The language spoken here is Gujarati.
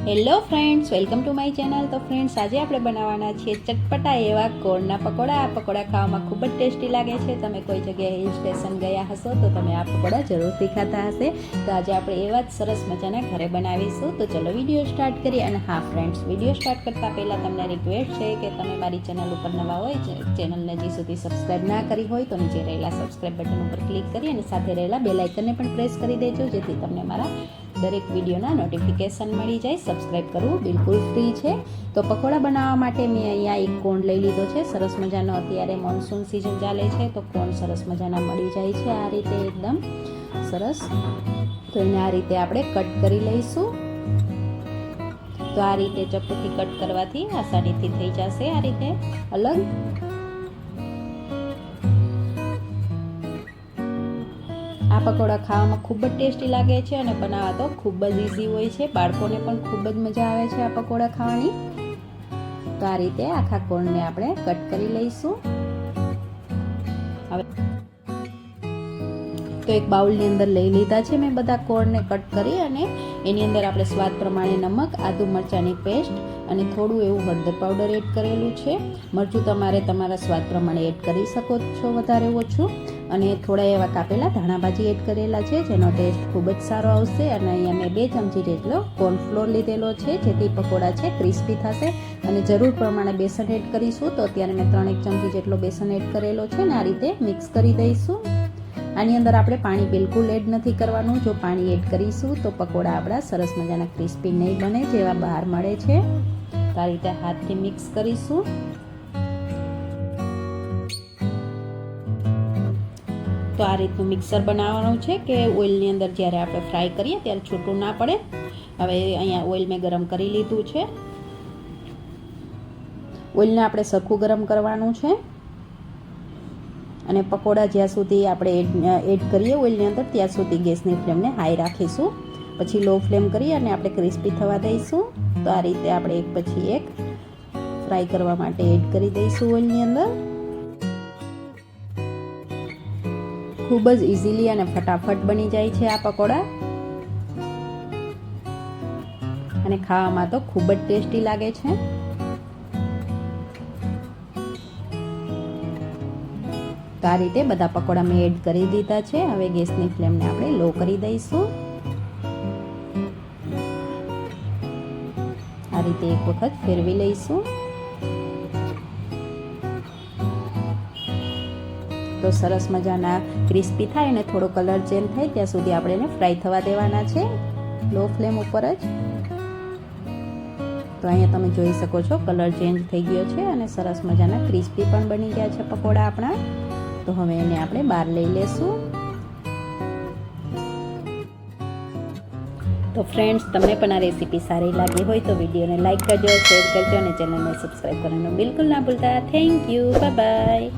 Hello friends, welcome to my channel. તો ફ્રેન્ડ્સ, આજે આપણે બનાવવાના છીએ ચટપટા એવા કોળના પકોડા. આ પકોડા ખાવામાં ખૂબ જ ટેસ્ટી લાગે છે. તમે કોઈ જગ્યાએ હિલ સ્ટેશન ગયા હશો તો તમે આ પકોડા જરૂરથી ખાતા હશે. તો આજે આપણે એવા જ સરસ મજાના ઘરે બનાવીશું. તો ચલો વિડીયો સ્ટાર્ટ કરીએ. અને હા ફ્રેન્ડ્સ, વિડીયો સ્ટાર્ટ કરતાં પહેલાં તમને રિક્વેસ્ટ છે કે તમે મારી ચેનલ ઉપર નવા હોય, ચેનલને હજી સુધી સબસ્ક્રાઈબ ના કરી હોય તો નીચે રહેલા સબસ્ક્રાઈબ બટન ઉપર ક્લિક કરી અને સાથે રહેલા બેલ આઇકનને પણ પ્રેસ કરી દેજો, જેથી તમને મારા દરેક વિડીયોના નોટિફિકેશન મળી જાય. સબસ્ક્રાઈબ કરવું બિલકુલ ફ્રી છે. તો પકોડા બનાવવા માટે મેં અહીંયા એક કોણ લઈ લીધો છે. સરસ મજાનો અત્યારે મોન્સૂન સિઝન ચાલે છે તો કોણ સરસ મજાના મળી જાય છે આ રીતે એકદમ સરસ. તો એને આ રીતે આપણે કટ કરી લઈશું. તો આ રીતે ચપ્પુથી કટ કરવાથી આસાનીથી થઈ જશે આ રીતે અલગ. આ પકોડા ખાવામાં ખૂબ જ ટેસ્ટી લાગે છે અને બનાવવા તો ખૂબ જ ઇઝી હોય છે. બાળકોને પણ ખૂબ જ મજા આવે છે આ પકોડા ખાવાની. તો આ રીતે આખા કોણને આપણે કટ કરી લઈશું. હવે તો એક બાઉલની અંદર લઈ લીધા છે મેં બધા કોણને કટ કરી, અને એની અંદર આપણે સ્વાદ પ્રમાણે નમક, આદુ મરચાંની પેસ્ટ અને થોડું એવું હળદર પાવડર એડ કરેલું છે. મરચું તમારે તમારા સ્વાદ પ્રમાણે એડ કરી શકો છો, વધારે ઓછું. અને થોડા એવા કાપેલા ધાણાભાજી એડ કરેલા છે, જેનો ટેસ્ટ ખૂબ જ સારો આવશે. અને અહીંયા મેં 2 ચમચી જેટલો કોર્નફ્લોર લીધેલો છે, જેથી પકોડા છે ક્રિસ્પી થશે. અને જરૂર પ્રમાણે બેસન એડ કરીશું. તો અત્યારે મેં 3 ચમચી જેટલો બેસન એડ કરેલો છે ને આ રીતે મિક્સ કરી દઈશું. આની અંદર આપણે પાણી બિલકુલ એડ નથી કરવાનું. જો પાણી એડ કરીશું તો પકોડા આપણા સરસ મજાના ક્રિસ્પી નહીં બને જેવા બહાર મળે છે. તો આ રીતે હાથથી મિક્સ કરીશું. તો આ રીતનું મિક્સર બનાવવાનું છે કે ઓઇલની અંદર જ્યારે આપણે ફ્રાય કરીએ ત્યારે છૂટું ના પડે. હવે અહીંયા ઓઇલ મેં ગરમ કરી લીધું છે. ઓઇલને આપણે સરખું ગરમ કરવાનું છે. અને પકોડા જ્યાં સુધી આપણે એડ કરીએ ઓઇલની અંદર ત્યાં સુધી ગેસની ફ્લેમને હાઈ રાખીશું. પછી લો ફ્લેમ કરી અને આપણે ક્રિસ્પી થવા દઈશું. તો આ રીતે આપણે એક પછી એક ફ્રાય કરવા માટે એડ કરી દઈશું ઓઇલની અંદર. ખૂબ જ ઇઝીલી અને ફટાફટ બની જાય છે આ પકોડા, અને ખાવામાં તો ખૂબ જ ટેસ્ટી લાગે છે. તો આ રીતે બધા પકોડા મેં એડ કરી દીધા છે. હવે ગેસની ફ્લેમને આપણે લો કરી દઈશું. આ રીતે એક વખત ફેરવી લઈશું. તો સરસ મજાના ક્રિસ્પી થાય અને થોડો કલર ચેન્જ થાય ત્યાં સુધી આપણે એને ફ્રાય થવા દેવાના છે, લો ફ્લેમ ઉપર જ. તો અહીંયા તમે જોઈ શકો છો કલર ચેન્જ થઈ ગયો છે અને સરસ મજાના ક્રિસ્પી પણ બની ગયા છે પકોડા આપણા. તો હવે એને આપણે બહાર લઈ લેશું. તો ફ્રેન્ડ્સ, તમને પણ આ રેસીપી સારી લાગી હોય તો વિડીયોને લાઈક કરજો, શેર કરજો અને ચેનલને સબસ્ક્રાઈબ કરવાનું બિલકુલ ના ભૂલતા. Thank you, bye bye.